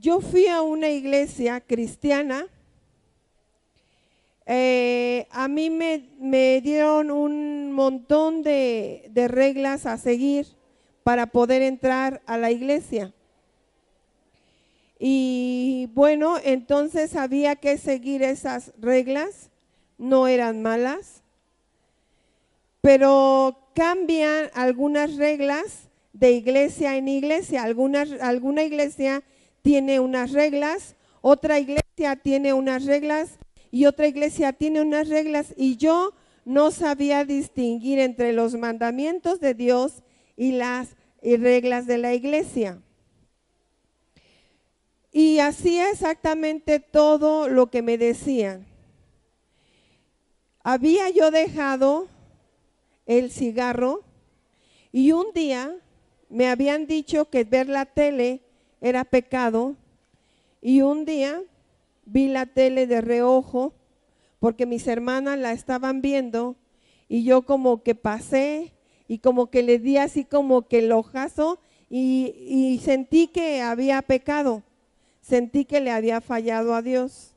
yo fui a una iglesia cristiana. A mí me dieron un montón de reglas a seguir para poder entrar a la iglesia. Y bueno, entonces había que seguir esas reglas, no eran malas, pero cambian algunas reglas de iglesia en iglesia. Alguna iglesia tiene unas reglas, otra iglesia tiene unas reglas y otra iglesia tiene unas reglas, y yo no sabía distinguir entre los mandamientos de Dios y las reglas de la iglesia. Y hacía exactamente todo lo que me decían. Había yo dejado el cigarro y un día me habían dicho que ver la tele era pecado, y un día vi la tele de reojo porque mis hermanas la estaban viendo y yo como que pasé y como que le di así como que el ojazo y sentí que había pecado, sentí que le había fallado a Dios.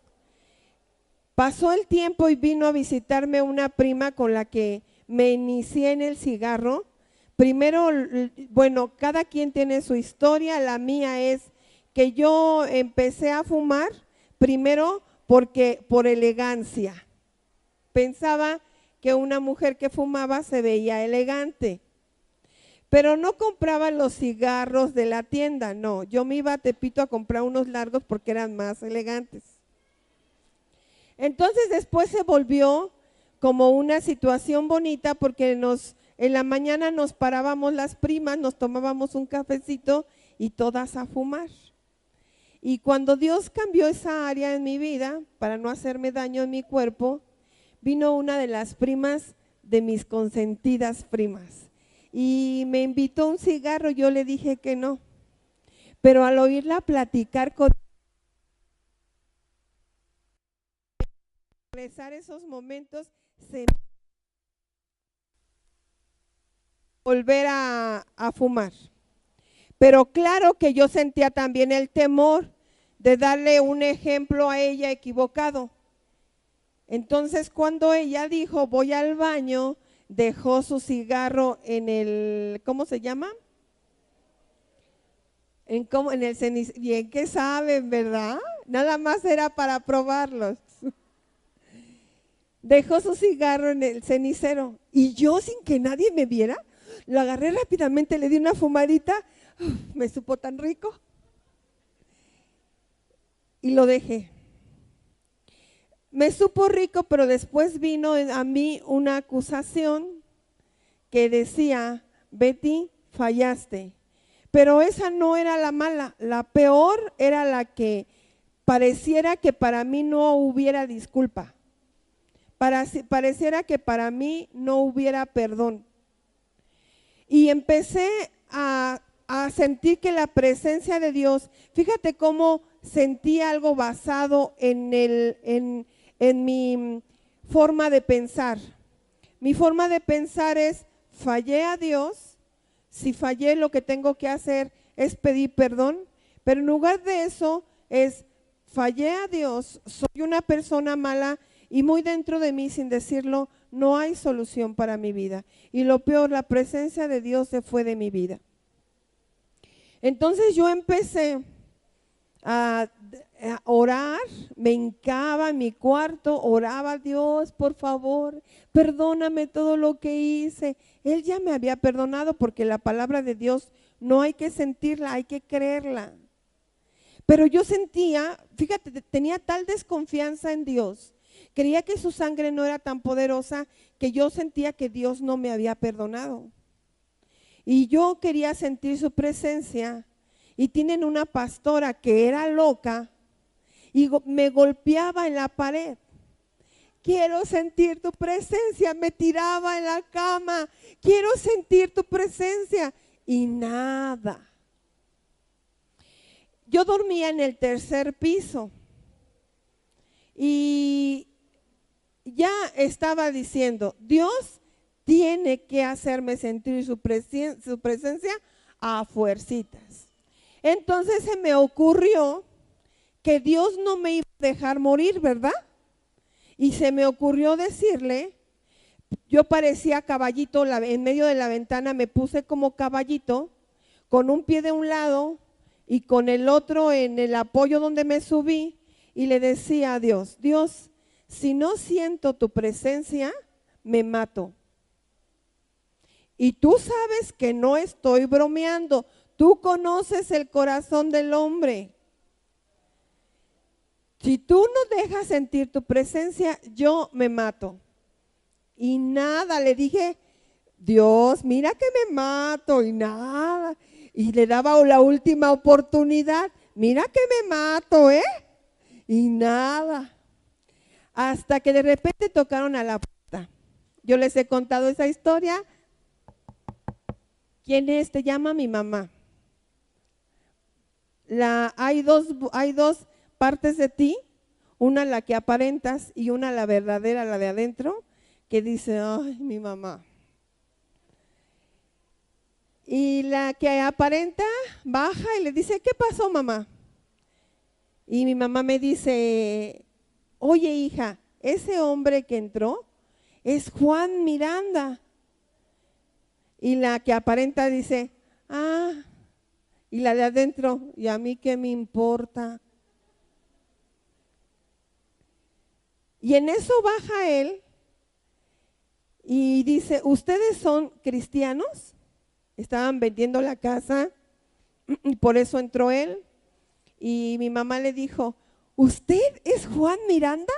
Pasó el tiempo y vino a visitarme una prima con la que me inicié en el cigarro. Primero, bueno, cada quien tiene su historia. La mía es que yo empecé a fumar primero por elegancia. Pensaba que una mujer que fumaba se veía elegante, pero no compraba los cigarros de la tienda, no. Yo me iba a Tepito a comprar unos largos porque eran más elegantes. Entonces después se volvió como una situación bonita porque en la mañana nos parábamos las primas, nos tomábamos un cafecito y todas a fumar. Y cuando Dios cambió esa área en mi vida, para no hacerme daño en mi cuerpo, vino una de las primas de mis consentidas primas y me invitó a un cigarro. Yo le dije que no, pero al oírla platicar con esos momentos, se volver a fumar. Pero claro que yo sentía también el temor de darle un ejemplo a ella equivocado. Entonces cuando ella dijo voy al baño, dejó su cigarro en el, ¿cómo se llama? En el cenicero. Bien que saben, ¿verdad? Nada más era para probarlos. Dejó su cigarro en el cenicero y yo, sin que nadie me viera, lo agarré rápidamente, le di una fumadita. Me supo tan rico y lo dejé. Me supo rico, pero después vino a mí una acusación que decía: Betty, fallaste. Pero esa no era la mala, la peor era la que pareciera que para mí no hubiera disculpa, pareciera que para mí no hubiera perdón. Y empecé a sentir que la presencia de Dios, fíjate cómo sentí algo basado en mi forma de pensar. Mi forma de pensar es: fallé a Dios. Si fallé, lo que tengo que hacer es pedir perdón, pero en lugar de eso es: fallé a Dios, soy una persona mala y muy dentro de mí, sin decirlo, no hay solución para mi vida. Y lo peor, la presencia de Dios se fue de mi vida. Entonces yo empecé a orar, me hincaba en mi cuarto, oraba: Dios, por favor, perdóname todo lo que hice. Él ya me había perdonado, porque la palabra de Dios no hay que sentirla, hay que creerla. Pero yo sentía, fíjate, tenía tal desconfianza en Dios, creía que su sangre no era tan poderosa, que yo sentía que Dios no me había perdonado. Y yo quería sentir su presencia. Y tienen una pastora que era loca y me golpeaba en la pared. Quiero sentir tu presencia. Me tiraba en la cama. Quiero sentir tu presencia. Y nada. Yo dormía en el tercer piso. Y ya estaba diciendo: Dios tiene que hacerme sentir su presencia a fuercitas. Entonces se me ocurrió que Dios no me iba a dejar morir, ¿verdad? Y se me ocurrió decirle, yo parecía caballito, en medio de la ventana me puse como caballito, con un pie de un lado y con el otro en el apoyo donde me subí, y le decía a Dios, Dios, si no siento tu presencia, me mato. Y tú sabes que no estoy bromeando, tú conoces el corazón del hombre. Si tú no dejas sentir tu presencia, yo me mato. Y nada, le dije, Dios, mira que me mato, y nada. Y le daba la última oportunidad, mira que me mato, y nada. Hasta que de repente tocaron a la puerta. Yo les he contado esa historia. ¿Quién es? Te llama mi mamá. Hay dos partes de ti, una la que aparentas y una la verdadera, la de adentro, que dice, ay, mi mamá. Y la que aparenta baja y le dice, ¿qué pasó, mamá? Y mi mamá me dice, oye, hija, ese hombre que entró es Juan Miranda. Y la que aparenta dice, ah, y la de adentro, ¿y a mí qué me importa? Y en eso baja él y dice, ¿ustedes son cristianos? Estaban vendiendo la casa y por eso entró él. Y mi mamá le dijo, ¿usted es Juan Miranda?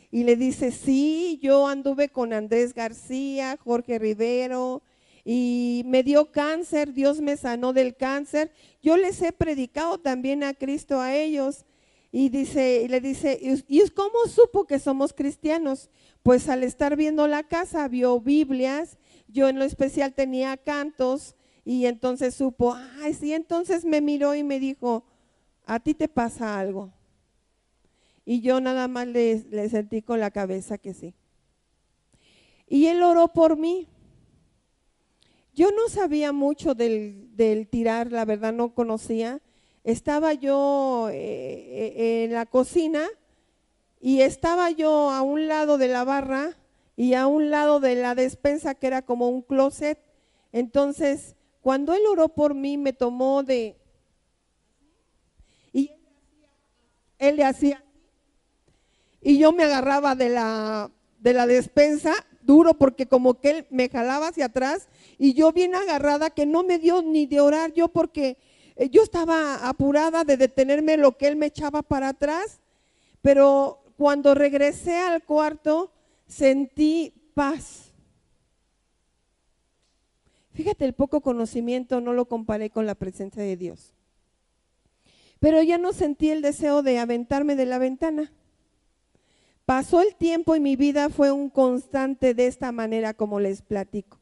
Y le dice, sí, yo anduve con Andrés García, Jorge Rivero, y me dio cáncer, Dios me sanó del cáncer. Yo les he predicado también a Cristo a ellos. Y le dice, ¿y cómo supo que somos cristianos? Pues al estar viendo la casa, vio Biblias, yo en lo especial tenía cantos, y entonces supo, ay, sí, entonces me miró y me dijo, ¿a ti te pasa algo? Y yo nada más le sentí con la cabeza que sí. Y él oró por mí. Yo no sabía mucho del tirar, la verdad no conocía. Estaba yo en la cocina y estaba yo a un lado de la barra y a un lado de la despensa que era como un closet. Entonces, cuando él oró por mí, me tomó y él le hacía, y yo me agarraba de la despensa duro porque como que él me jalaba hacia atrás y yo bien agarrada que no me dio ni de orar yo porque yo estaba apurada de detenerme lo que él me echaba para atrás, pero cuando regresé al cuarto sentí paz. Fíjate, el poco conocimiento no lo comparé con la presencia de Dios. Pero ya no sentí el deseo de aventarme de la ventana. Pasó el tiempo y mi vida fue un constante de esta manera como les platico.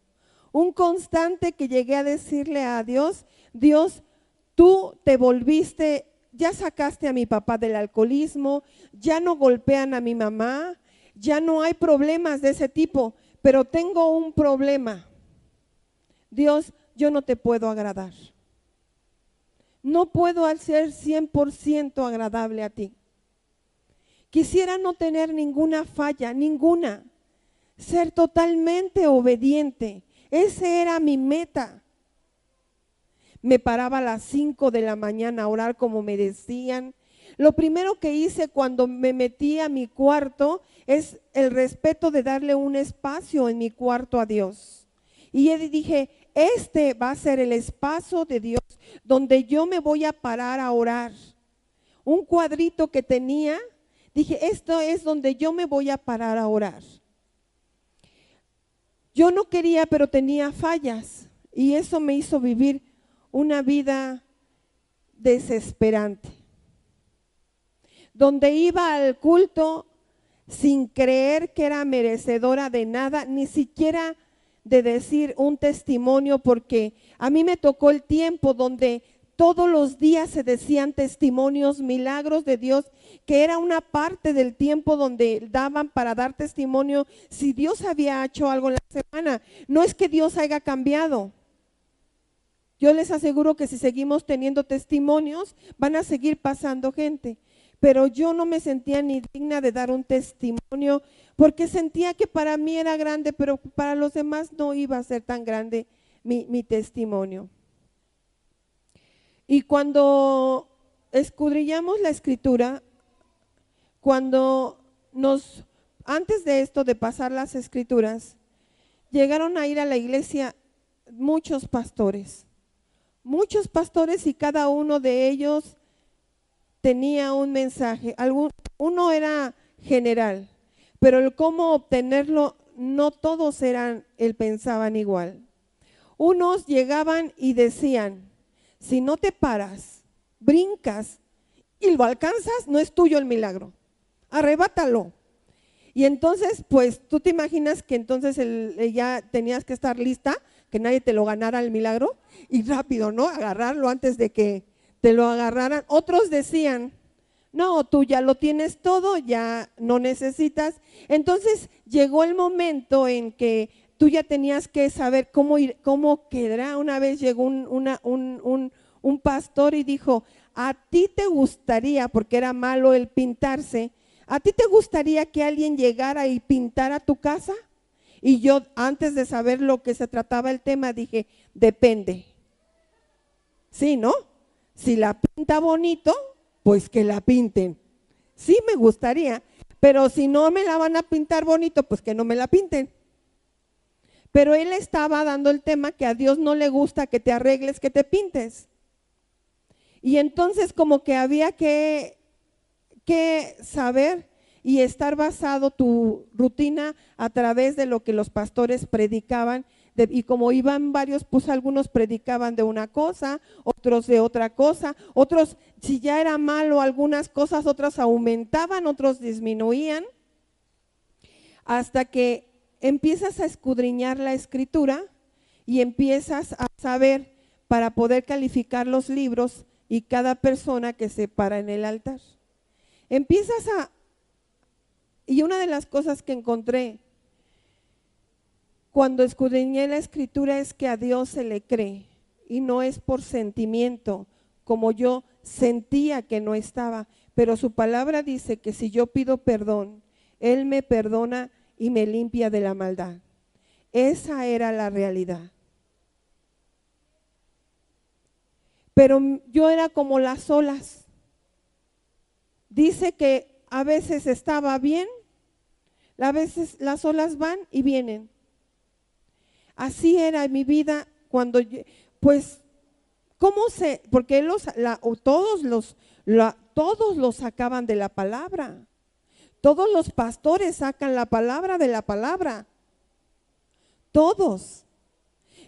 Un constante que llegué a decirle a Dios, Dios, tú te volviste, ya sacaste a mi papá del alcoholismo, ya no golpean a mi mamá, ya no hay problemas de ese tipo, pero tengo un problema. Dios, yo no te puedo agradar. No puedo ser 100% agradable a ti. Quisiera no tener ninguna falla, ninguna. Ser totalmente obediente. Ese era mi meta. Me paraba a las 5 de la mañana a orar como me decían. Lo primero que hice cuando me metí a mi cuarto es el respeto de darle un espacio en mi cuarto a Dios. Y dije, este va a ser el espacio de Dios donde yo me voy a parar a orar. Un cuadrito que tenía, dije, esto es donde yo me voy a parar a orar. Yo no quería, pero tenía fallas y eso me hizo vivir una vida desesperante. Donde iba al culto sin creer que era merecedora de nada, ni siquiera de decir un testimonio, porque a mí me tocó el tiempo donde todos los días se decían testimonios, milagros de Dios, que era una parte del tiempo donde daban para dar testimonio si Dios había hecho algo en la semana. No es que Dios haya cambiado. Yo les aseguro que si seguimos teniendo testimonios, van a seguir pasando gente. pero yo no me sentía ni digna de dar un testimonio porque sentía que para mí era grande, pero para los demás no iba a ser tan grande mi testimonio. Y cuando escudriñamos la escritura, antes de esto, de pasar las escrituras, llegaron a ir a la iglesia muchos pastores y cada uno de ellos tenía un mensaje. Uno era general, pero el cómo obtenerlo, no todos pensaban igual. Unos llegaban y decían, si no te paras, brincas y lo alcanzas, no es tuyo el milagro, arrebátalo. Y entonces, pues, tú te imaginas que entonces ya tenías que estar lista, que nadie te lo ganara el milagro, y rápido, ¿no? Agarrarlo antes de que te lo agarraran. Otros decían, no, tú ya lo tienes todo, ya no necesitas. Entonces llegó el momento en que tú ya tenías que saber cómo quedará. Una vez llegó un pastor y dijo, a ti te gustaría, porque era malo el pintarse, ¿a ti te gustaría que alguien llegara y pintara tu casa? Y yo, antes de saber lo que se trataba el tema, dije, depende. Sí, ¿no? Si la pinta bonito, pues que la pinten. Sí me gustaría, pero si no me la van a pintar bonito, pues que no me la pinten. Pero él estaba dando el tema que a Dios no le gusta que te arregles, que te pintes. Y entonces como que había que saber y estar basado tu rutina a través de lo que los pastores predicaban, y como iban varios, pues algunos predicaban de una cosa, otros de otra cosa, otros, si ya era malo algunas cosas, otras aumentaban, otros disminuían, hasta que empiezas a escudriñar la escritura y empiezas a saber para poder calificar los libros y cada persona que se para en el altar. Y una de las cosas que encontré cuando escudriñé la escritura es que a Dios se le cree y no es por sentimiento, como yo sentía que no estaba, pero su palabra dice que si yo pido perdón, Él me perdona y me limpia de la maldad. Esa era la realidad. Pero yo era como las olas. Dice que a veces estaba bien, a veces las olas van y vienen. Así era mi vida cuando, pues, ¿cómo sé? Porque todos los sacaban de la palabra. Todos los pastores sacan la palabra de la palabra. Todos.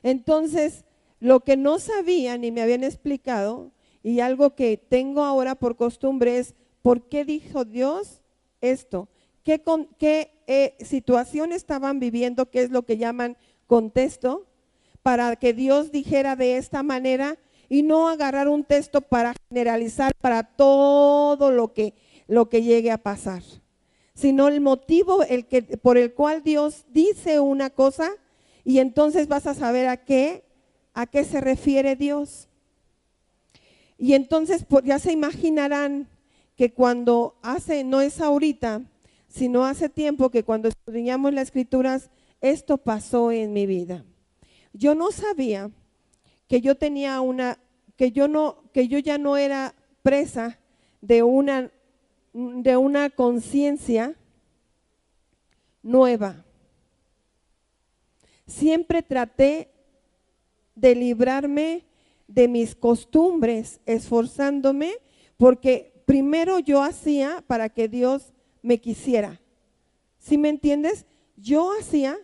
Entonces, lo que no sabían y me habían explicado, y algo que tengo ahora por costumbre es, ¿por qué dijo Dios esto? ¿Qué situación estaban viviendo? ¿Qué es lo que llaman contexto? Para que Dios dijera de esta manera y no agarrar un texto para generalizar para todo lo que llegue a pasar, sino el motivo por el cual Dios dice una cosa y entonces vas a saber a qué se refiere Dios. Y entonces ya se imaginarán que cuando no es ahorita, sino hace tiempo que cuando estudiamos las escrituras, esto pasó en mi vida. Yo no sabía que yo tenía que yo ya no era presa de una conciencia nueva. Siempre traté de librarme de mis costumbres, esforzándome, porque primero yo hacía para que Dios me quisiera. ¿Sí me entiendes? Yo hacía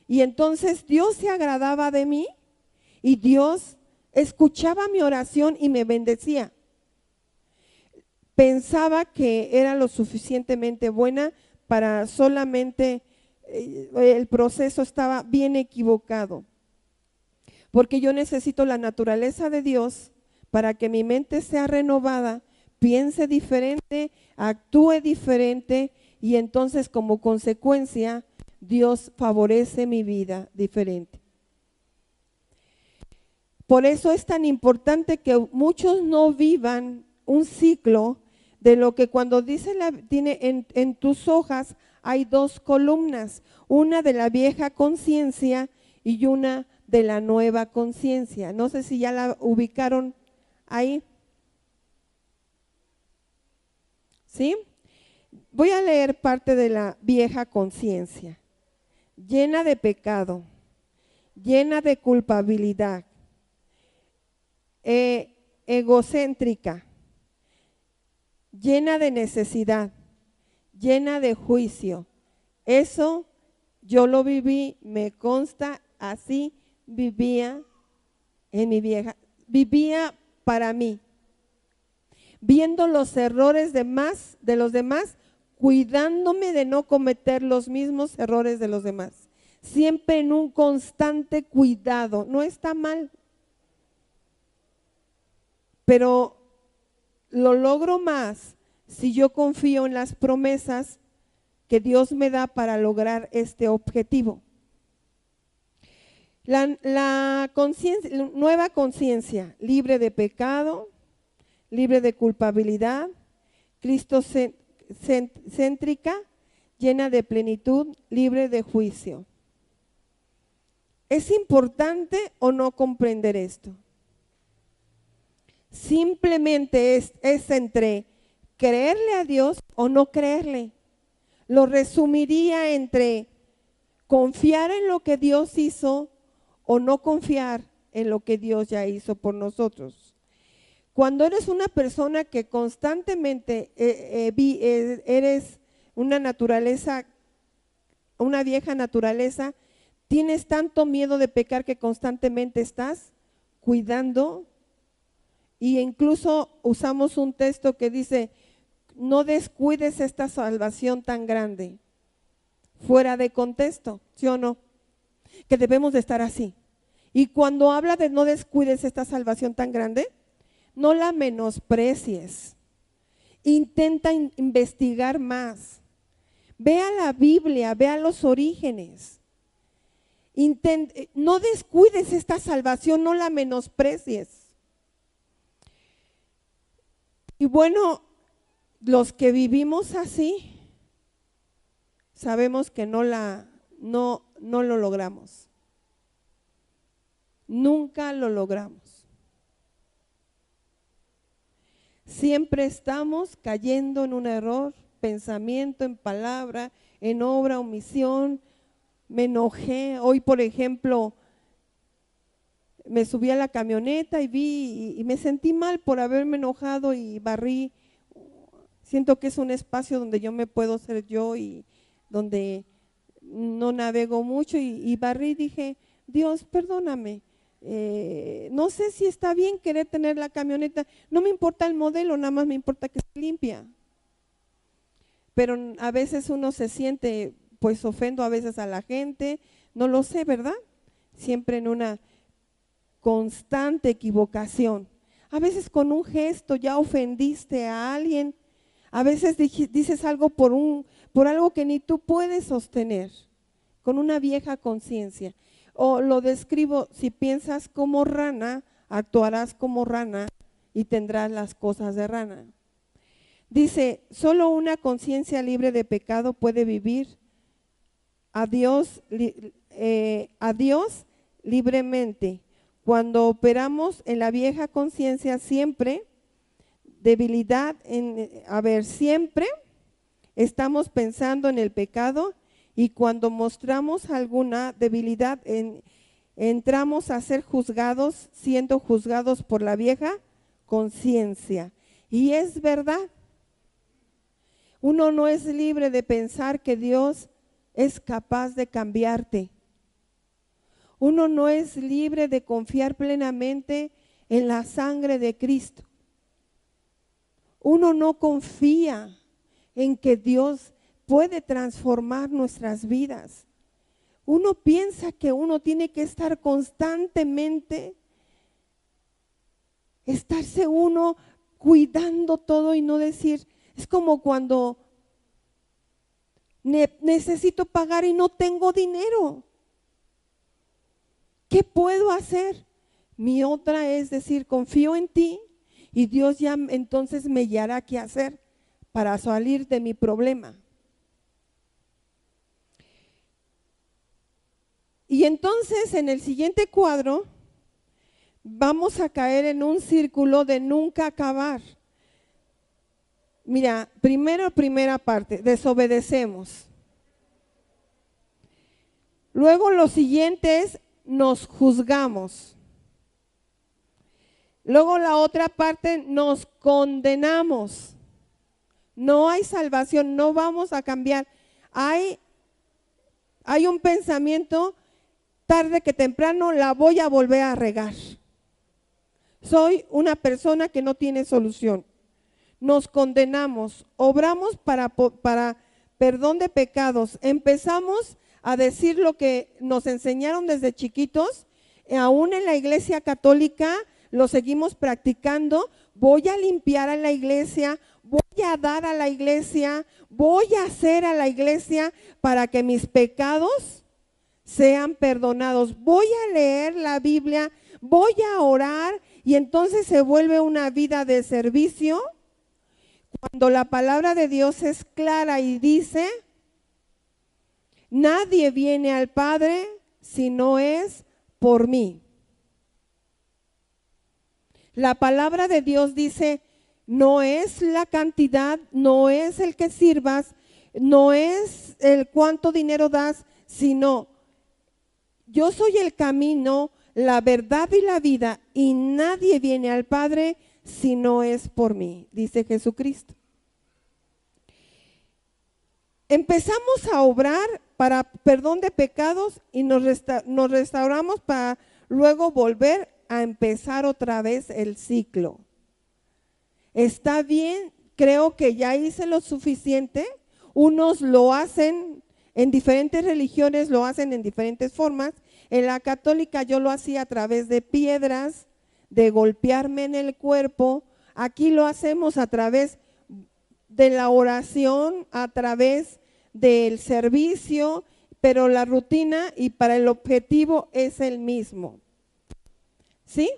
y entonces Dios se agradaba de mí y Dios escuchaba mi oración y me bendecía. Pensaba que era lo suficientemente buena para solamente, el proceso estaba bien equivocado. Porque yo necesito la naturaleza de Dios para que mi mente sea renovada, piense diferente, actúe diferente y entonces como consecuencia Dios favorece mi vida diferente. Por eso es tan importante que muchos no vivan un ciclo de lo que cuando dice tiene en tus hojas hay dos columnas, una de la vieja conciencia y una de la nueva conciencia. No sé si ya la ubicaron ahí. ¿Sí? Voy a leer parte de la vieja conciencia, llena de pecado, llena de culpabilidad, egocéntrica, llena de necesidad, llena de juicio. Eso yo lo viví, me consta, así vivía en mi vieja, vivía para mí, viendo los errores de los demás, cuidándome de no cometer los mismos errores de los demás, siempre en un constante cuidado. No está mal, pero lo logro más si yo confío en las promesas que Dios me da para lograr este objetivo. La nueva conciencia, libre de pecado, libre de culpabilidad, cristocéntrica, llena de plenitud, libre de juicio. ¿Es importante o no comprender esto? Simplemente es entre creerle a Dios o no creerle. Lo resumiría entre confiar en lo que Dios hizo o no confiar en lo que Dios ya hizo por nosotros. Cuando eres una persona que constantemente eres una naturaleza, una vieja naturaleza, tienes tanto miedo de pecar que constantemente estás cuidando, y incluso usamos un texto que dice, no descuides esta salvación tan grande, fuera de contexto, ¿sí o no? Que debemos de estar así. Y cuando habla de no descuides esta salvación tan grande, no la menosprecies, intenta investigar más, vea la Biblia, vea los orígenes, no descuides esta salvación, no la menosprecies. Y bueno, los que vivimos así, sabemos que no lo logramos, nunca lo logramos. Siempre estamos cayendo en un error, pensamiento, en palabra, en obra, omisión. Me enojé, hoy por ejemplo, me subí a la camioneta y vi y me sentí mal por haberme enojado y barrí. Siento que es un espacio donde yo me puedo ser yo y donde no navego mucho y barrí y dije, Dios, perdóname. No sé si está bien querer tener la camioneta, no me importa el modelo, nada más me importa que esté limpia. Pero a veces uno se siente, pues ofendo a veces a la gente, no lo sé, ¿verdad? Siempre en una constante equivocación. A veces con un gesto ya ofendiste a alguien, a veces dices algo por algo que ni tú puedes sostener, con una vieja conciencia. O lo describo, si piensas como rana, actuarás como rana y tendrás las cosas de rana. Dice, solo una conciencia libre de pecado puede vivir a Dios libremente. Cuando operamos en la vieja conciencia, siempre siempre estamos pensando en el pecado, y cuando mostramos alguna debilidad, entramos a ser juzgados, siendo juzgados por la vieja conciencia. Y es verdad, uno no es libre de pensar que Dios es capaz de cambiarte. Uno no es libre de confiar plenamente en la sangre de Cristo. Uno no confía en que Dios puede transformar nuestras vidas. Uno piensa que uno tiene que estar constantemente, estarse uno cuidando todo y no decir, es como cuando necesito pagar y no tengo dinero. ¿Qué puedo hacer? Mi otra es decir, confío en ti y Dios ya entonces me guiará qué hacer. para salir de mi problema. Y entonces en el siguiente cuadro vamos a caer en un círculo de nunca acabar. Mira, primera parte, desobedecemos. Luego lo siguiente es, nos juzgamos. Luego la otra parte, nos condenamos. No hay salvación, no vamos a cambiar. Hay un pensamiento, tarde que temprano la voy a volver a regar. Soy una persona que no tiene solución. Nos condenamos, obramos para perdón de pecados. Empezamos a decir lo que nos enseñaron desde chiquitos, aún en la iglesia católica lo seguimos practicando. Voy a limpiar a la iglesia, voy a dar a la iglesia, voy a hacer a la iglesia para que mis pecados sean perdonados. Voy a leer la Biblia, voy a orar, y entonces se vuelve una vida de servicio, cuando la palabra de Dios es clara y dice: nadie viene al Padre si no es por mí. La palabra de Dios dice: no es la cantidad, no es el que sirvas, no es el cuánto dinero das, sino yo soy el camino, la verdad y la vida, y nadie viene al Padre si no es por mí, dice Jesucristo. Empezamos a obrar para perdón de pecados y nos restauramos para luego volver a empezar otra vez el ciclo. Está bien, creo que ya hice lo suficiente. Unos lo hacen en diferentes religiones, lo hacen en diferentes formas. En la católica yo lo hacía a través de piedras, de golpearme en el cuerpo. Aquí lo hacemos a través de la oración, a través del servicio, pero la rutina y para el objetivo es el mismo. ¿Sí?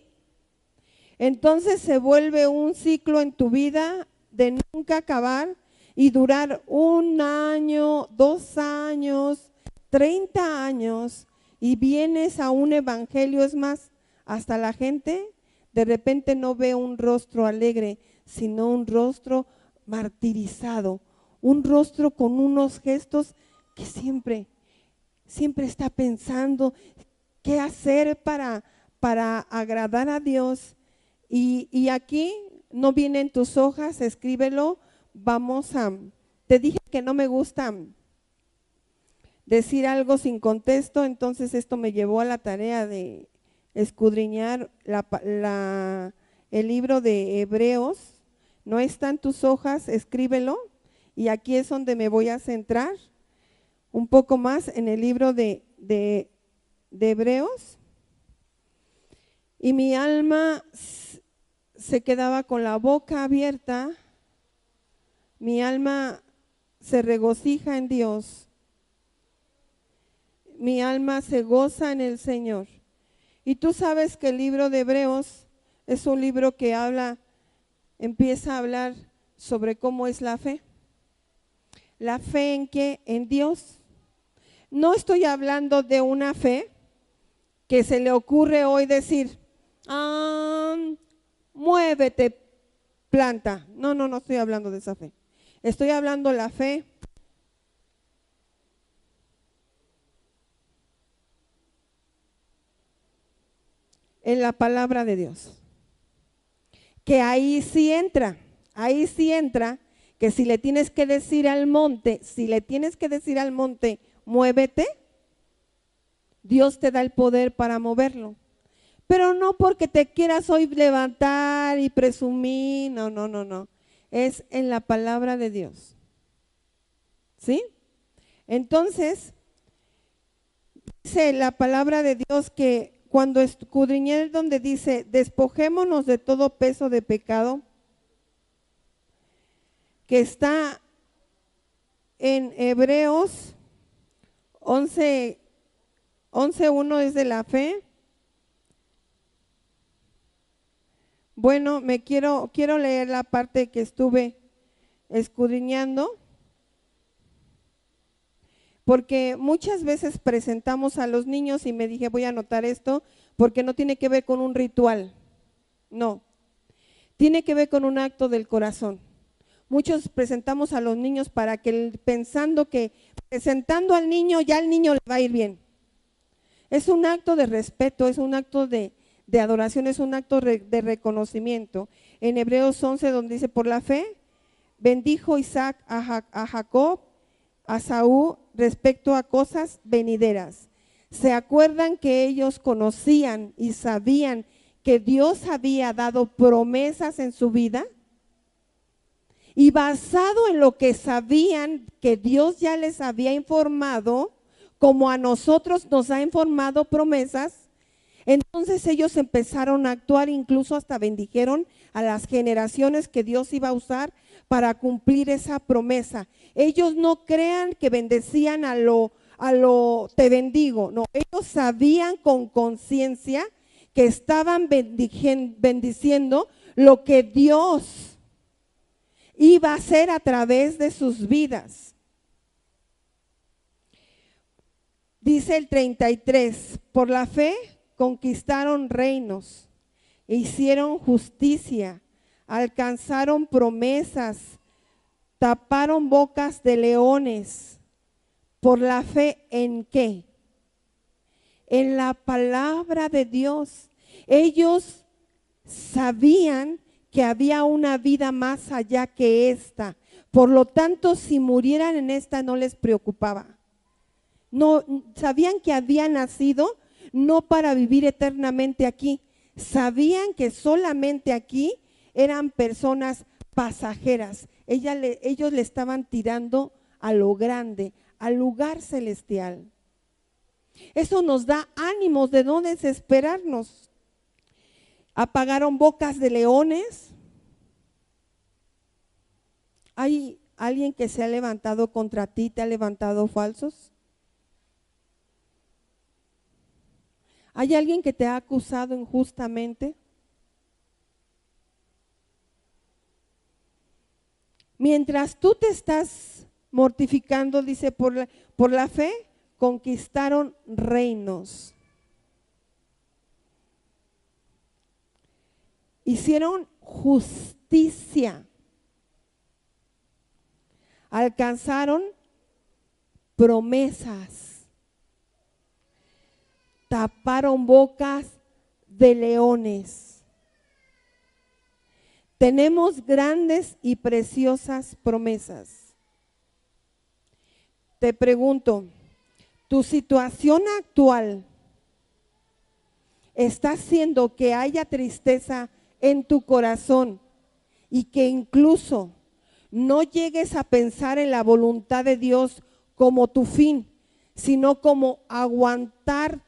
Entonces se vuelve un ciclo en tu vida de nunca acabar y durar 1 año, 2 años, 30 años, y vienes a un evangelio. Es más, hasta la gente de repente no ve un rostro alegre, sino un rostro martirizado, un rostro con unos gestos que siempre está pensando qué hacer para agradar a Dios. Y aquí no vienen tus hojas, escríbelo. Te dije que no me gusta decir algo sin contexto, entonces esto me llevó a la tarea de escudriñar el libro de Hebreos. No están tus hojas, escríbelo, y aquí es donde me voy a centrar un poco más en el libro de Hebreos. Y mi alma se quedaba con la boca abierta, mi alma se regocija en Dios, mi alma se goza en el Señor. Y tú sabes que el libro de Hebreos es un libro que empieza a hablar sobre cómo es la fe. ¿La fe en qué? En Dios. No estoy hablando de una fe que se le ocurre hoy decir: muévete, planta. No estoy hablando de esa fe. Estoy hablando de la fe en la palabra de Dios. Que ahí sí entra, que si le tienes que decir al monte, muévete, Dios te da el poder para moverlo. Pero no porque te quieras hoy levantar y presumir, no. Es en la palabra de Dios. ¿Sí? Entonces, dice la palabra de Dios que cuando escudriñé donde dice: despojémonos de todo peso de pecado, que está en Hebreos 11:1, es de la fe. Bueno, quiero leer la parte que estuve escudriñando, porque muchas veces presentamos a los niños y me dije, voy a anotar esto, porque no tiene que ver con un ritual, no, tiene que ver con un acto del corazón. Muchos presentamos a los niños para que, pensando que presentando al niño, ya al niño le va a ir bien. Es un acto de respeto, es un acto de adoración, es un acto de reconocimiento. En Hebreos 11, donde dice, por la fe, bendijo Isaac a Jacob, a Saúl, respecto a cosas venideras. ¿Se acuerdan que ellos conocían y sabían que Dios había dado promesas en su vida? Y basado en lo que sabían que Dios ya les había informado, como a nosotros nos ha informado promesas, entonces ellos empezaron a actuar, incluso hasta bendijeron a las generaciones que Dios iba a usar para cumplir esa promesa. Ellos no crean que bendecían a lo te bendigo, no, ellos sabían con conciencia que estaban bendiciendo lo que Dios iba a hacer a través de sus vidas. Dice el 33, por la fe conquistaron reinos, hicieron justicia, alcanzaron promesas, taparon bocas de leones. ¿Por la fe en qué? En la palabra de Dios. Ellos sabían que había una vida más allá que esta. Por lo tanto, si murieran en esta no les preocupaba. No, sabían que habían nacido no para vivir eternamente aquí. Sabían que solamente aquí eran personas pasajeras. Ellos le estaban tirando a lo grande, al lugar celestial. Eso nos da ánimos de no desesperarnos. Apagaron bocas de leones. ¿Hay alguien que se ha levantado contra ti, te ha levantado falsos? ¿Hay alguien que te ha acusado injustamente? Mientras tú te estás mortificando, dice, por la fe, conquistaron reinos. Hicieron justicia. Alcanzaron promesas. Taparon bocas de leones. Tenemos grandes y preciosas promesas. Te pregunto, ¿tu situación actual está haciendo que haya tristeza en tu corazón y que incluso no llegues a pensar en la voluntad de Dios como tu fin, sino como aguantar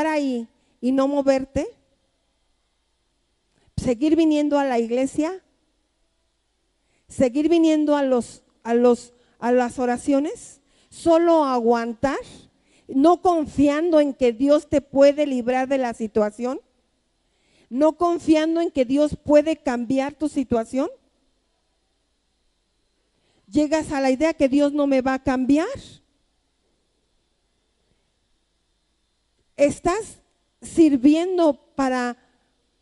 ahí y no moverte? Seguir viniendo a la iglesia, seguir viniendo a las oraciones, solo aguantar, no confiando en que Dios te puede librar de la situación, no confiando en que Dios puede cambiar tu situación. Llegas a la idea que Dios no me va a cambiar. ¿Estás sirviendo para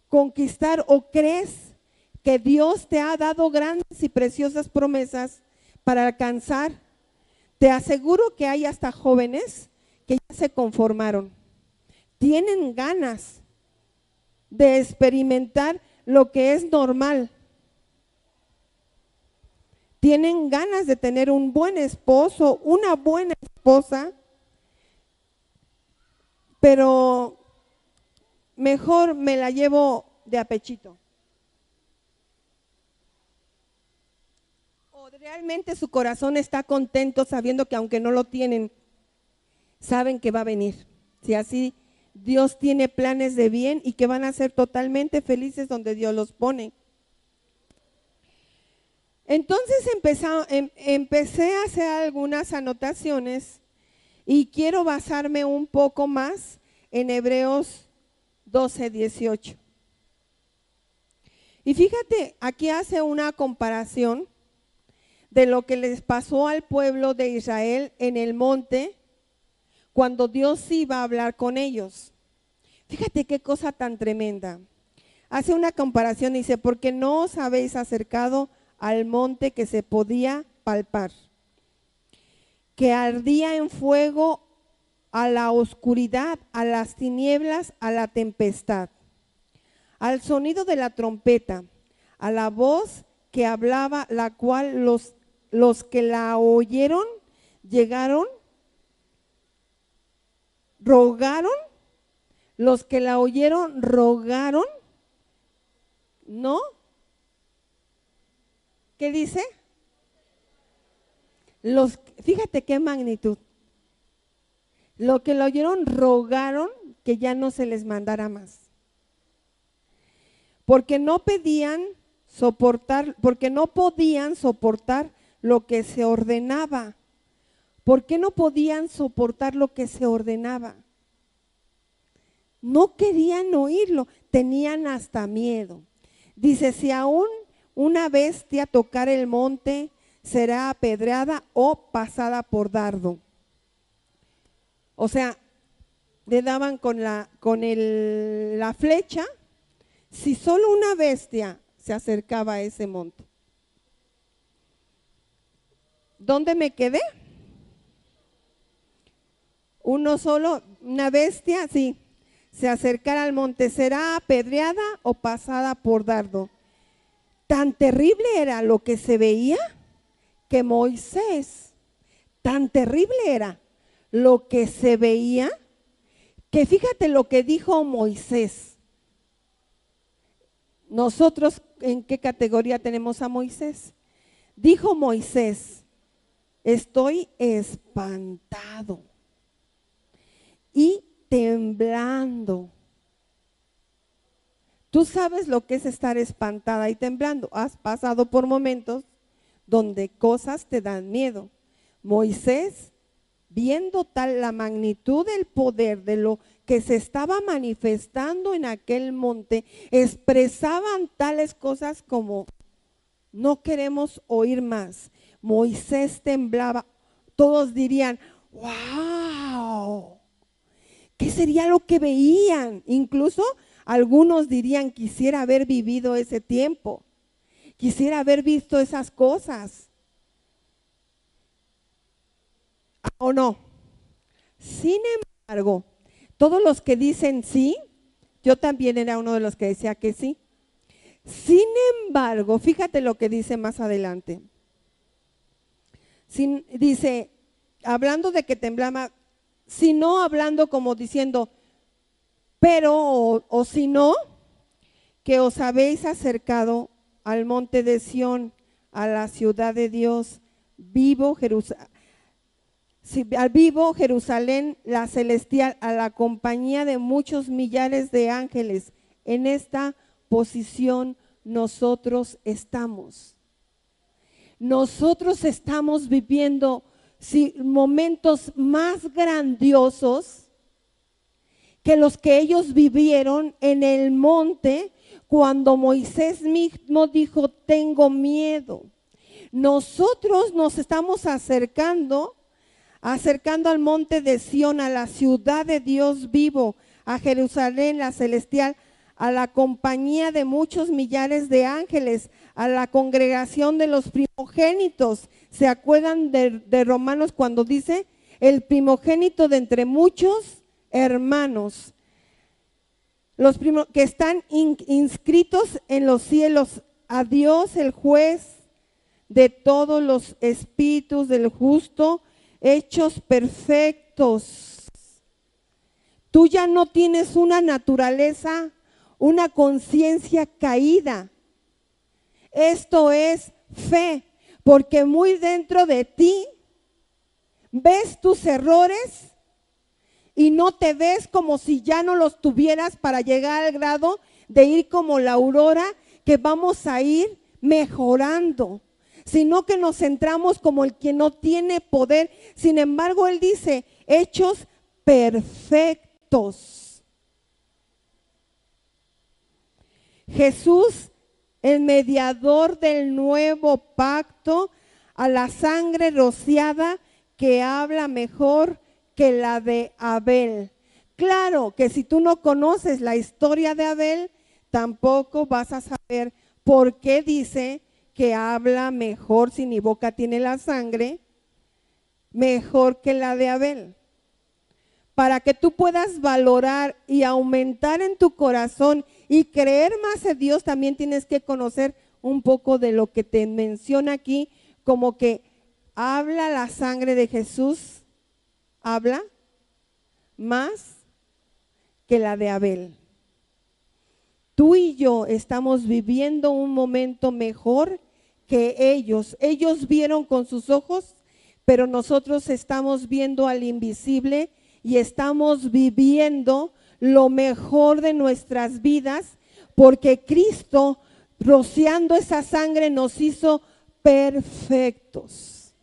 conquistar o crees que Dios te ha dado grandes y preciosas promesas para alcanzar? Te aseguro que hay hasta jóvenes que ya se conformaron. Tienen ganas de experimentar lo que es normal. Tienen ganas de tener un buen esposo, una buena esposa, pero mejor me la llevo de a pechito. O realmente su corazón está contento sabiendo que aunque no lo tienen, saben que va a venir. Si así Dios tiene planes de bien y que van a ser totalmente felices donde Dios los pone. Entonces empecé a hacer algunas anotaciones y quiero basarme un poco más en Hebreos 12:18. Y fíjate, aquí hace una comparación de lo que les pasó al pueblo de Israel en el monte cuando Dios iba a hablar con ellos. Fíjate qué cosa tan tremenda. Hace una comparación, dice, porque no os habéis acercado al monte que se podía palpar, que ardía en fuego, a la oscuridad, a las tinieblas, a la tempestad, al sonido de la trompeta, a la voz que hablaba, la cual los que la oyeron llegaron, rogaron, los que la oyeron rogaron, ¿no? ¿Qué dice? Fíjate qué magnitud. Los que la oyeron rogaron que ya no se les mandara más. Porque no podían soportar lo que se ordenaba. ¿Por qué no podían soportar lo que se ordenaba? No querían oírlo, tenían hasta miedo. Dice, si aún una bestia tocar el monte, será apedreada o pasada por dardo. O sea, le daban con la flecha, si solo una bestia se acercaba a ese monte. ¿Dónde me quedé? Uno solo, una bestia, sí, se acercara al monte, será apedreada o pasada por dardo. Tan terrible era lo que se veía que Moisés, tan terrible era lo que se veía, que fíjate lo que dijo Moisés. Nosotros, ¿en qué categoría tenemos a Moisés? Dijo Moisés, estoy espantado y temblando. Tú sabes lo que es estar espantada y temblando. Has pasado por momentos donde cosas te dan miedo. Moisés, viendo tal la magnitud del poder de lo que se estaba manifestando en aquel monte, expresaban tales cosas como, no queremos oír más. Moisés temblaba. Todos dirían, wow, ¿qué sería lo que veían? Incluso algunos dirían, quisiera haber vivido ese tiempo, quisiera haber visto esas cosas. ¿O no? Sin embargo, todos los que dicen sí, yo también era uno de los que decía que sí. Sin embargo, fíjate lo que dice más adelante. Dice, hablando de que temblaba, sino hablando como diciendo, pero o si no, que os habéis acercado al monte de Sión, a la ciudad de Dios, al vivo Jerusalén, la celestial, a la compañía de muchos millares de ángeles. En esta posición nosotros estamos. Nosotros estamos viviendo momentos más grandiosos que los que ellos vivieron en el monte cuando Moisés mismo dijo, tengo miedo. Nosotros nos estamos acercando al monte de Sión, a la ciudad de Dios vivo, a Jerusalén, la celestial, a la compañía de muchos millares de ángeles, a la congregación de los primogénitos. ¿Se acuerdan de Romanos cuando dice el primogénito de entre muchos hermanos? Los que están inscritos en los cielos, a Dios el juez de todos los espíritus del justo, hechos perfectos. Tú ya no tienes una naturaleza, una conciencia caída. Esto es fe, porque muy dentro de ti ves tus errores y no te ves como si ya no los tuvieras para llegar al grado de ir como la aurora, que vamos a ir mejorando, sino que nos centramos como el que no tiene poder. Sin embargo, él dice, hechos perfectos. Jesús, el mediador del nuevo pacto, a la sangre rociada que habla mejor que la de Abel. Claro que si tú no conoces la historia de Abel, tampoco vas a saber por qué dice que habla mejor, si mi boca tiene la sangre, mejor que la de Abel. Para que tú puedas valorar y aumentar en tu corazón y creer más en Dios, también tienes que conocer un poco de lo que te menciona aquí, como que habla la sangre de Jesús, habla más que la de Abel. Tú y yo estamos viviendo un momento mejor que ellos. Ellos vieron con sus ojos, pero nosotros estamos viendo al invisible y estamos viviendo lo mejor de nuestras vidas, porque Cristo, rociando esa sangre, nos hizo perfectos.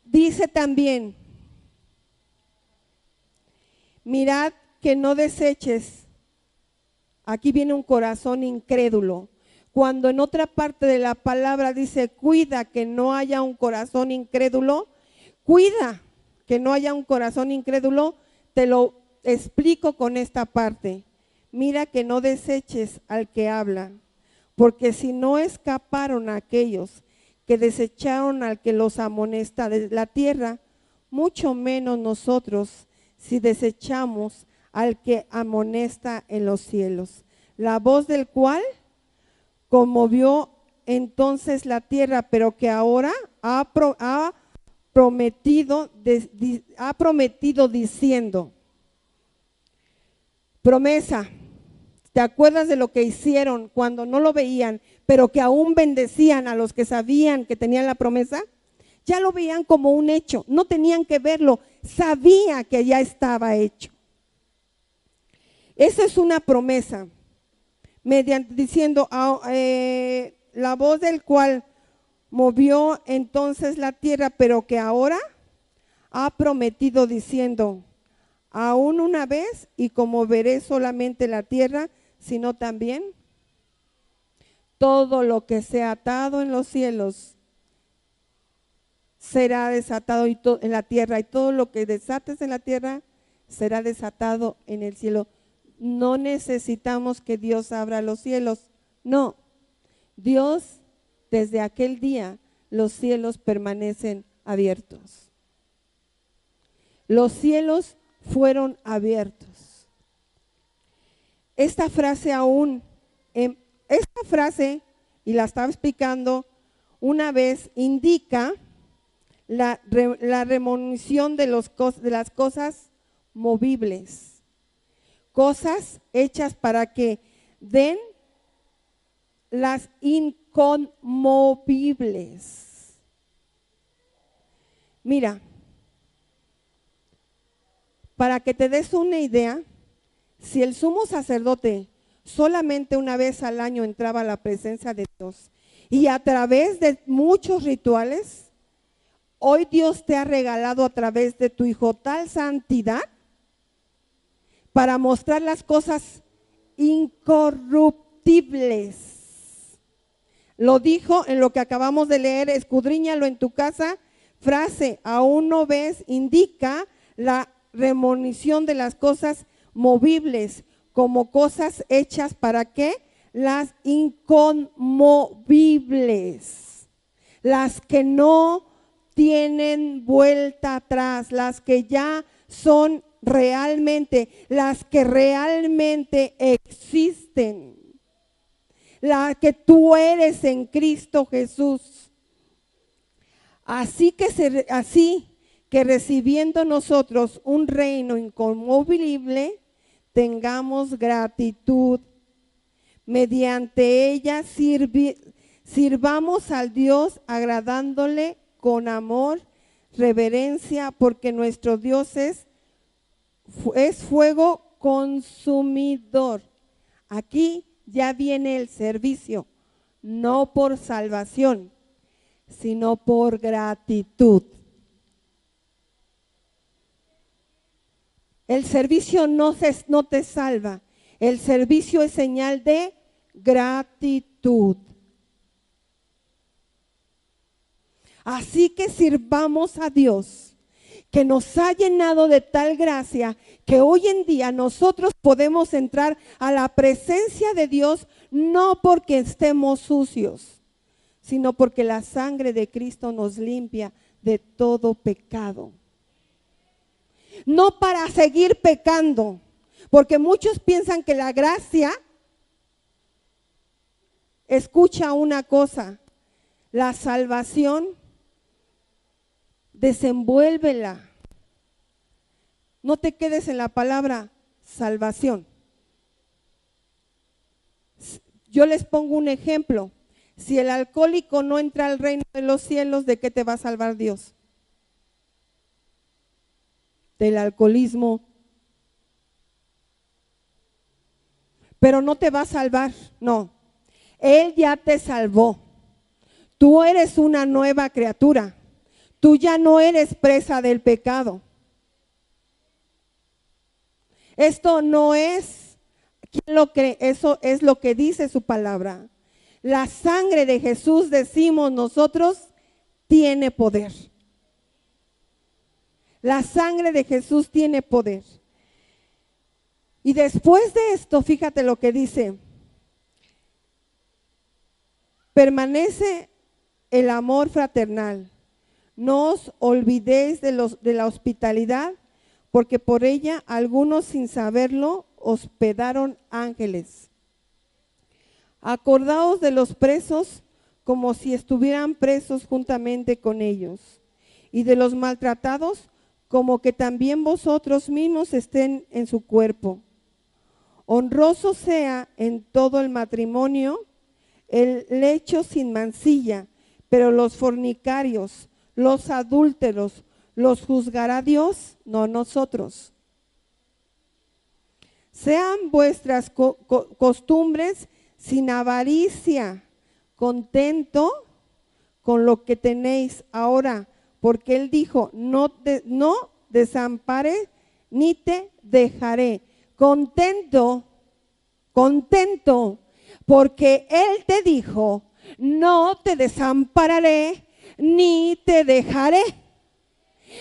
Dice también, mirad que no deseches, aquí viene un corazón incrédulo, cuando en otra parte de la palabra dice, cuida que no haya un corazón incrédulo, cuida que no haya un corazón incrédulo, te lo explico con esta parte. Mira que no deseches al que habla, porque si no escaparon aquellos que desecharon al que los amonesta de la tierra, mucho menos nosotros si desechamos al que amonesta en los cielos, la voz del cual conmovió entonces la tierra, pero que ahora ha prometido diciendo, promesa, ¿te acuerdas de lo que hicieron cuando no lo veían, pero que aún bendecían a los que sabían que tenían la promesa? Ya lo veían como un hecho, no tenían que verlo, sabía que ya estaba hecho. Esa es una promesa, mediante diciendo, la voz del cual movió entonces la tierra, pero que ahora ha prometido diciendo, aún una vez, y como veré solamente la tierra, sino también todo lo que sea atado en los cielos será desatado en la tierra, y todo lo que desates en la tierra será desatado en el cielo. No necesitamos que Dios abra los cielos, no. Dios, desde aquel día, los cielos permanecen abiertos. Los cielos fueron abiertos. Esta frase y la estaba explicando una vez, indica la remonición de las cosas movibles, cosas hechas para que den las inconmovibles. Mira, para que te des una idea, si el sumo sacerdote solamente una vez al año entraba a la presencia de Dios y a través de muchos rituales, hoy Dios te ha regalado a través de tu Hijo tal santidad para mostrar las cosas incorruptibles. Lo dijo en lo que acabamos de leer, escudriñalo en tu casa, frase, aún no ves, indica la remonición de las cosas movibles como cosas hechas para qué, las inconmovibles, las que no tienen vuelta atrás, las que ya son realmente, las que realmente existen, la que tú eres en Cristo Jesús. Así que recibiendo nosotros un reino inconmovible, tengamos gratitud. Mediante ella sirvamos al Dios agradándole con amor, reverencia, porque nuestro Dios es fuego consumidor. Aquí ya viene el servicio, no por salvación, sino por gratitud. El servicio no te salva, el servicio es señal de gratitud. Así que sirvamos a Dios, que nos ha llenado de tal gracia que hoy en día nosotros podemos entrar a la presencia de Dios no porque estemos sucios, sino porque la sangre de Cristo nos limpia de todo pecado. No para seguir pecando, porque muchos piensan que la gracia, escucha una cosa, la salvación, desenvuélvela. No te quedes en la palabra salvación. Yo les pongo un ejemplo. Si el alcohólico no entra al reino de los cielos, ¿de qué te va a salvar Dios? Del alcoholismo. Pero no te va a salvar, no. Él ya te salvó. Tú eres una nueva criatura. Tú ya no eres presa del pecado. Esto no es, ¿quién lo cree? Eso es lo que dice su palabra. La sangre de Jesús, decimos nosotros, tiene poder. La sangre de Jesús tiene poder. Y después de esto, fíjate lo que dice. Permanece el amor fraternal. No os olvidéis de la hospitalidad, porque por ella algunos sin saberlo hospedaron ángeles. Acordaos de los presos como si estuvieran presos juntamente con ellos, y de los maltratados como que también vosotros mismos estén en su cuerpo. Honroso sea en todo el matrimonio el lecho sin mancilla, pero los fornicarios, los adúlteros, ¿los juzgará Dios? No nosotros. Sean vuestras costumbres sin avaricia, contento con lo que tenéis ahora, porque Él dijo, no desampare ni te dejaré. Contento, porque Él te dijo, no te desampararé ni te dejaré.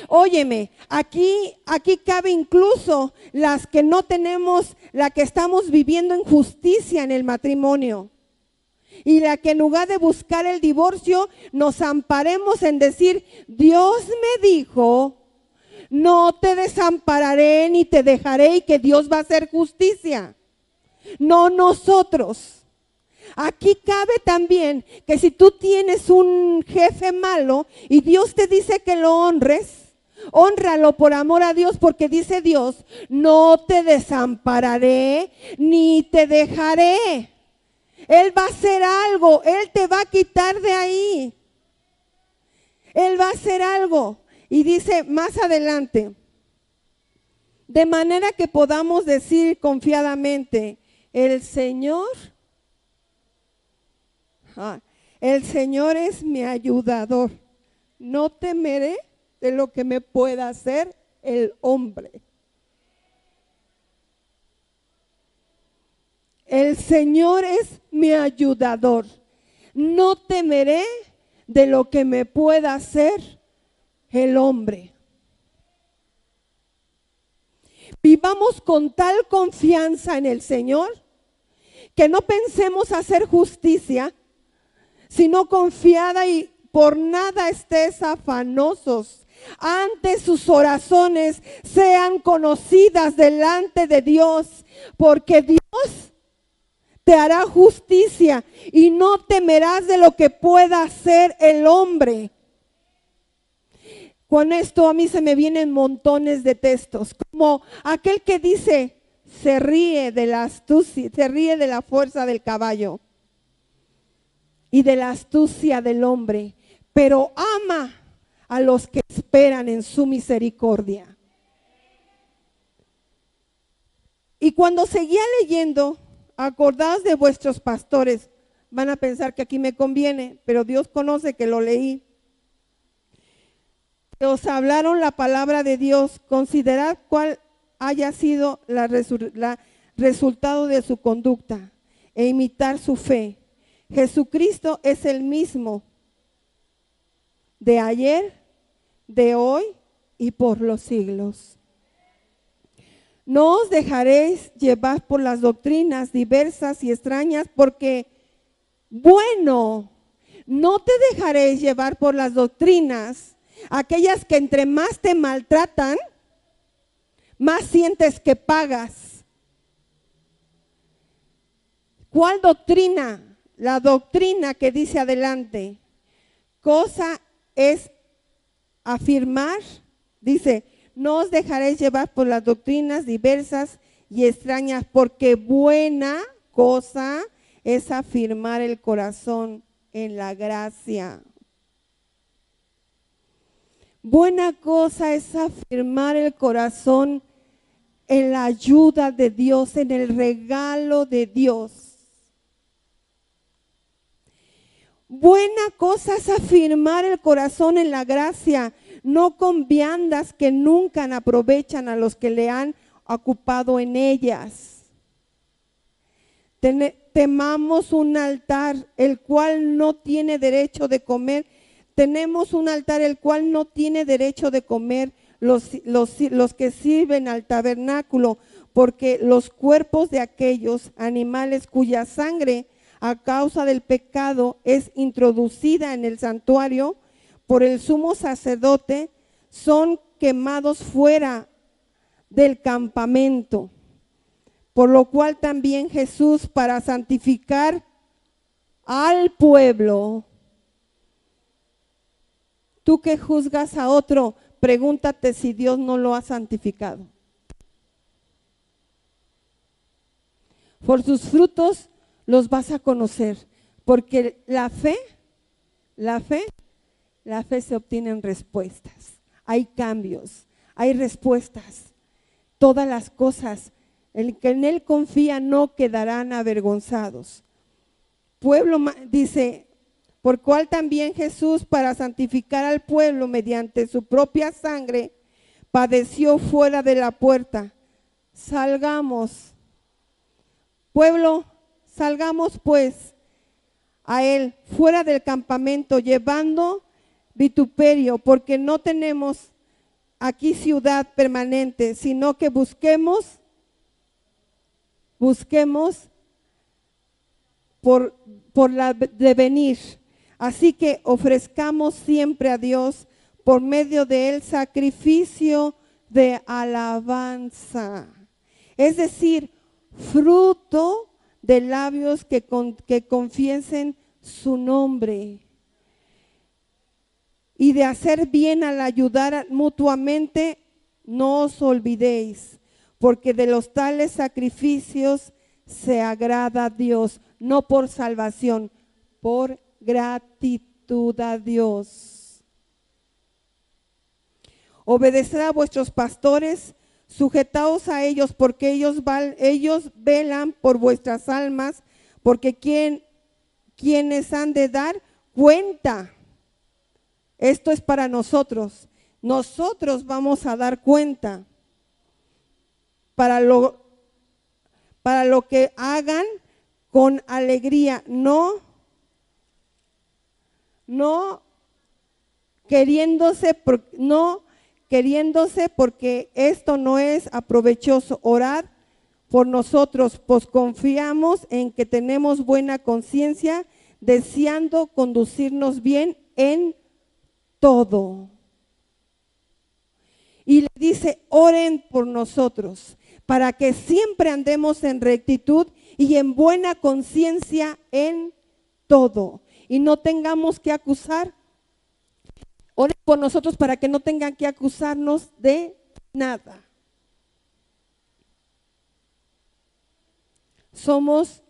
Óyeme, aquí cabe incluso las que no tenemos, la que estamos viviendo injusticia en el matrimonio. Y la que en lugar de buscar el divorcio, nos amparemos en decir, Dios me dijo, no te desampararé ni te dejaré, y que Dios va a hacer justicia. No nosotros. Aquí cabe también que si tú tienes un jefe malo y Dios te dice que lo honres, hónralo por amor a Dios, porque dice Dios, no te desampararé ni te dejaré. Él va a hacer algo, Él te va a quitar de ahí. Él va a hacer algo. Y dice más adelante, de manera que podamos decir confiadamente, el Señor es mi ayudador. No temeré de lo que me pueda hacer el hombre. El Señor es mi ayudador. No temeré de lo que me pueda hacer el hombre. Vivamos con tal confianza en el Señor que no pensemos hacer justicia, sino confiada, y por nada estés afanosos. Antes sus oraciones sean conocidas delante de Dios, porque Dios te hará justicia y no temerás de lo que pueda hacer el hombre. Con esto a mí se me vienen montones de textos, como aquel que dice, se ríe de la astucia, se ríe de la fuerza del caballo y de la astucia del hombre, pero ama a los que esperan en su misericordia. Y cuando seguía leyendo, acordaos de vuestros pastores. Van a pensar que aquí me conviene, pero Dios conoce que lo leí. Que os hablaron la palabra de Dios. Considerad cuál haya sido la resultado de su conducta e imitar su fe. Jesucristo es el mismo de ayer, de hoy y por los siglos. No os dejaréis llevar por las doctrinas diversas y extrañas, porque bueno, no te dejaréis llevar por las doctrinas, aquellas que entre más te maltratan, más sientes que pagas. ¿Cuál doctrina? La doctrina que dice adelante. Cosa es afirmar, dice, no os dejaréis llevar por las doctrinas diversas y extrañas, porque buena cosa es afirmar el corazón en la gracia. Buena cosa es afirmar el corazón en la ayuda de Dios, en el regalo de Dios. Buena cosa es afirmar el corazón en la gracia, no con viandas que nunca aprovechan a los que le han ocupado en ellas. Temamos un altar, el cual no tiene derecho de comer. Tenemos un altar, el cual no tiene derecho de comer los que sirven al tabernáculo, porque los cuerpos de aquellos animales cuya sangre a causa del pecado es introducida en el santuario por el sumo sacerdote, son quemados fuera del campamento. Por lo cual también Jesús, para santificar al pueblo, tú que juzgas a otro, pregúntate si Dios no lo ha santificado. Por sus frutos los vas a conocer, porque la fe se obtiene en respuestas. Hay cambios, hay respuestas. Todas las cosas, el que en él confía no quedarán avergonzados. Pueblo, dice, por cual también Jesús, para santificar al pueblo mediante su propia sangre, padeció fuera de la puerta. Salgamos, pueblo, salgamos pues a él fuera del campamento, llevando vituperio, porque no tenemos aquí ciudad permanente, sino que busquemos por la de venir. Así que ofrezcamos siempre a Dios por medio de él sacrificio de alabanza, es decir, fruto de labios que confiesen su nombre, y de hacer bien al ayudar mutuamente, no os olvidéis, porque de los tales sacrificios se agrada a Dios, no por salvación, por gratitud a Dios. Obedeced a vuestros pastores, sujetaos a ellos, porque ellos velan por vuestras almas, porque quienes han de dar cuenta. Esto es para nosotros. Nosotros vamos a dar cuenta para lo que hagan con alegría, no queriéndose porque esto no es aprovechoso. Orad por nosotros, pues confiamos en que tenemos buena conciencia, deseando conducirnos bien en todo. Y le dice, oren por nosotros, para que siempre andemos en rectitud y en buena conciencia en todo, y no tengamos que acusar. Oren por nosotros para que no tengan que acusarnos de nada. Somos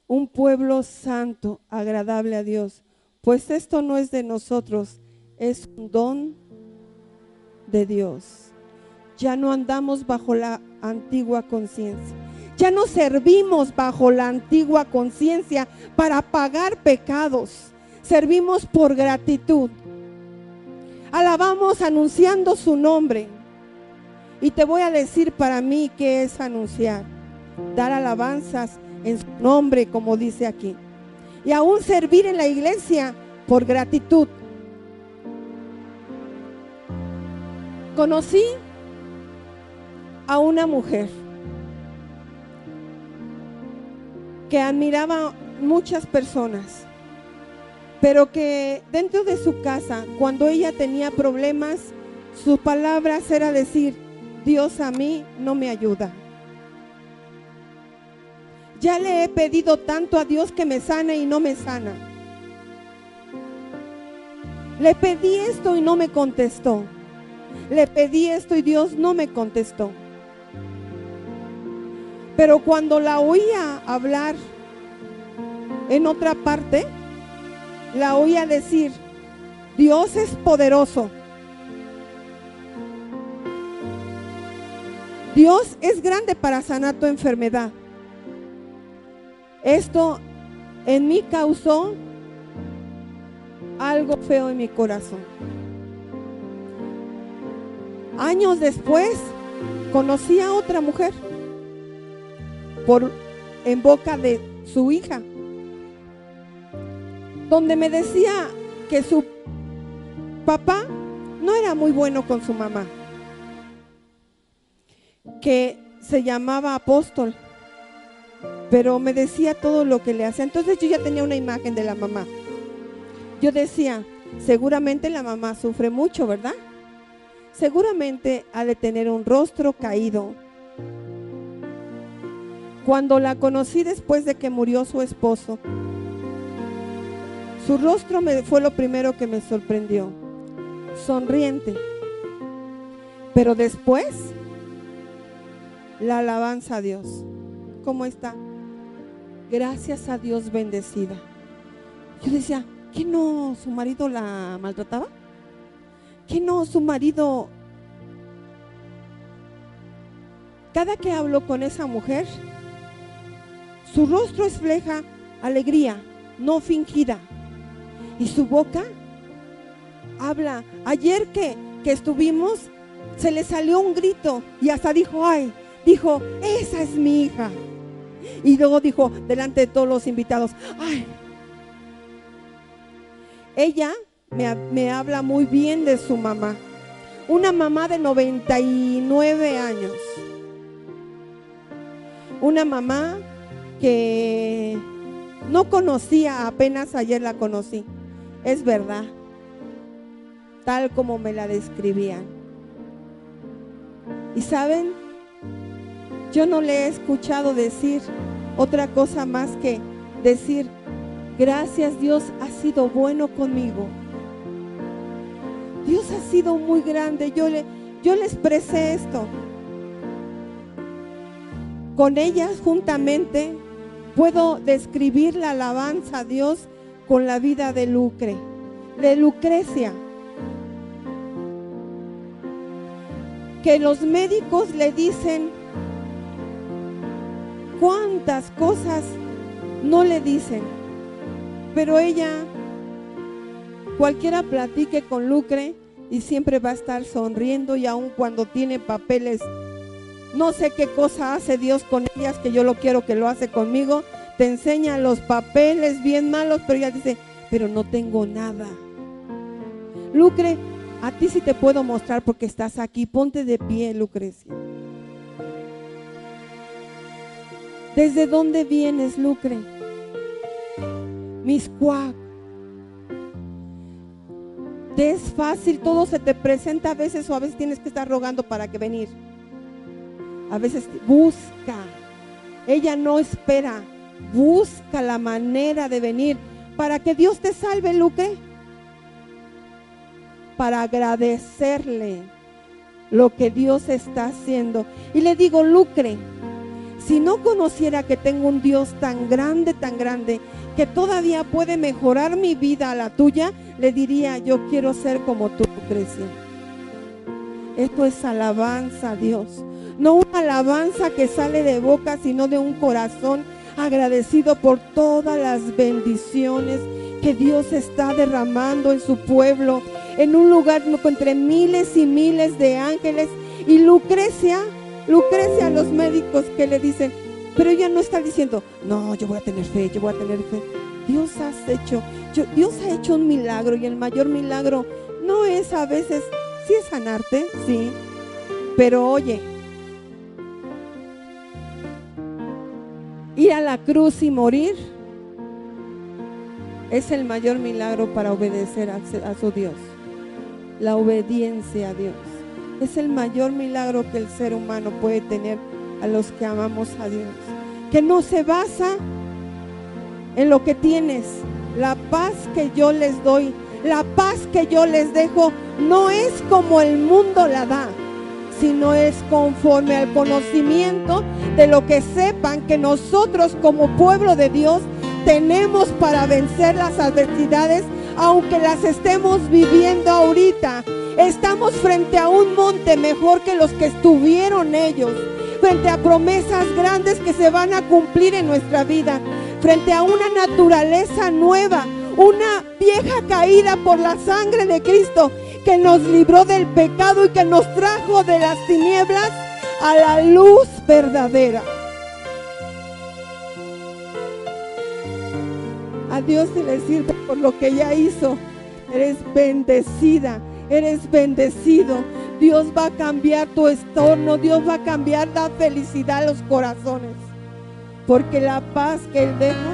un pueblo santo, agradable a Dios, pues esto no es de nosotros, es un don de Dios. Ya no andamos bajo la antigua conciencia, ya no servimos bajo la antigua conciencia para pagar pecados, servimos por gratitud. Alabamos anunciando su nombre. Y te voy a decir para mí qué es anunciar. Dar alabanzas en su nombre, como dice aquí. Y aún servir en la iglesia por gratitud. Conocí a una mujer que admiraba muchas personas, pero que dentro de su casa, cuando ella tenía problemas, sus palabras era decir: Dios a mí no me ayuda. Ya le he pedido tanto a Dios que me sane y no me sana. Le pedí esto y no me contestó. Le pedí esto y Dios no me contestó. Pero cuando la oía hablar en otra parte, la oía decir: Dios es poderoso. Dios es grande para sanar tu enfermedad. Esto en mí causó algo feo en mi corazón. Años después conocí a otra mujer en boca de su hija, donde me decía que su papá no era muy bueno con su mamá, que se llamaba Apóstol, pero me decía todo lo que le hacía. Entonces yo ya tenía una imagen de la mamá. Yo decía: seguramente la mamá sufre mucho, ¿verdad? Seguramente ha de tener un rostro caído. Cuando la conocí después de que murió su esposo, su rostro fue lo primero que me sorprendió, sonriente. Pero después, la alabanza a Dios. ¿Cómo está? Gracias a Dios, bendecida. Yo decía: ¿qué no su marido la maltrataba? ¿Qué no su marido? Cada que hablo con esa mujer, su rostro refleja alegría, no fingida. Y su boca habla. Ayer que estuvimos, se le salió un grito y hasta dijo: ay, dijo, esa es mi hija. Y luego dijo delante de todos los invitados: ay. Ella me habla muy bien de su mamá, una mamá de 99 años, una mamá que no conocía, apenas ayer la conocí, es verdad, tal como me la describían. Y saben, yo no le he escuchado decir otra cosa más que decir: gracias, Dios ha sido bueno conmigo. Dios ha sido muy grande. Yo le expresé esto. Con ellas juntamente puedo describir la alabanza a Dios con la vida de Lucrecia. Que los médicos le dicen cuántas cosas no le dicen, pero ella, cualquiera platique con Lucre y siempre va a estar sonriendo, y aun cuando tiene papeles, no sé qué cosa hace Dios con ellas, que yo lo quiero que lo hace conmigo. Te enseña los papeles bien malos, pero ella dice: pero no tengo nada. Lucre, a ti sí te puedo mostrar porque estás aquí. Ponte de pie, Lucrecia. ¿Desde dónde vienes, Lucre? Mixcoac. Te es fácil, todo se te presenta a veces, o a veces tienes que estar rogando para que venir. A veces busca. Ella no espera, busca la manera de venir para que Dios te salve, Lucre. Para agradecerle lo que Dios está haciendo. Y le digo: Lucre, si no conociera que tengo un Dios tan grande, que todavía puede mejorar mi vida a la tuya, le diría: yo quiero ser como tú, Lucrecia. Esto es alabanza a Dios. No una alabanza que sale de boca, sino de un corazón agradecido por todas las bendiciones que Dios está derramando en su pueblo, en un lugar entre miles y miles de ángeles. Y Lucrecia, los médicos que le dicen, pero ella no está diciendo: no, yo voy a tener fe, yo voy a tener fe. Dios ha hecho un milagro, y el mayor milagro no es a veces sí es sanarte, sí, pero oye, ir a la cruz y morir es el mayor milagro para obedecer a su Dios. La obediencia a Dios es el mayor milagro que el ser humano puede tener a los que amamos a Dios, que no se basa en lo que tienes. La paz que yo les doy, la paz que yo les dejo, no es como el mundo la da, sino es conforme al conocimiento de lo que sepan que nosotros como pueblo de Dios tenemos para vencer las adversidades, aunque las estemos viviendo ahorita. Estamos frente a un monte mejor que los que estuvieron ellos, frente a promesas grandes que se van a cumplir en nuestra vida, frente a una naturaleza nueva, una vieja caída por la sangre de Cristo, que nos libró del pecado y que nos trajo de las tinieblas a la luz verdadera. A Dios se le sirve por lo que ya hizo. Eres bendecida, eres bendecido. Dios va a cambiar tu entorno, Dios va a cambiar la felicidad a los corazones, porque la paz que Él deja,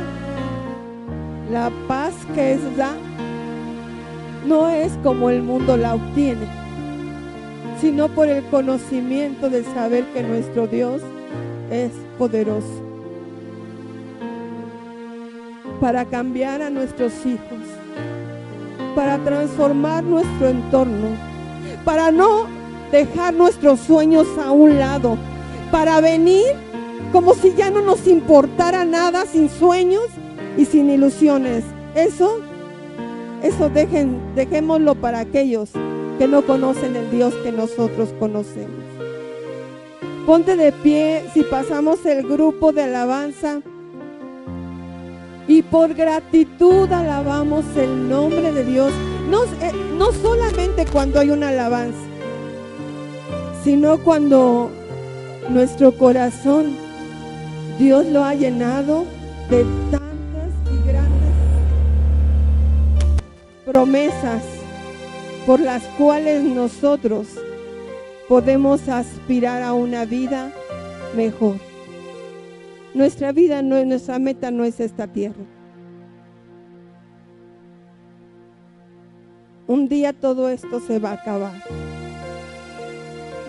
la paz que Él da, no es como el mundo la obtiene, sino por el conocimiento de saber que nuestro Dios es poderoso para cambiar a nuestros hijos, para transformar nuestro entorno, para no dejar nuestros sueños a un lado, para venir como si ya no nos importara nada, sin sueños y sin ilusiones. Eso dejémoslo para aquellos que no conocen el Dios que nosotros conocemos. Ponte de pie si pasamos el grupo de alabanza y por gratitud alabamos el nombre de Dios. No solamente cuando hay una alabanza, sino cuando nuestro corazón Dios lo ha llenado de tantas y grandes promesas por las cuales nosotros podemos aspirar a una vida mejor. Nuestra vida, nuestra meta no es esta tierra. Un día todo esto se va a acabar.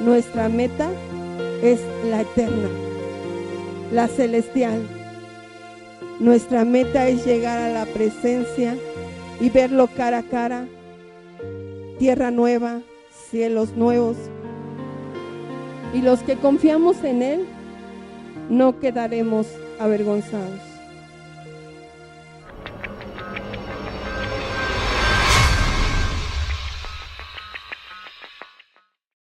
Nuestra meta es la eterna, la celestial. Nuestra meta es llegar a la presencia y verlo cara a cara, tierra nueva, cielos nuevos. Y los que confiamos en Él, no quedaremos avergonzados.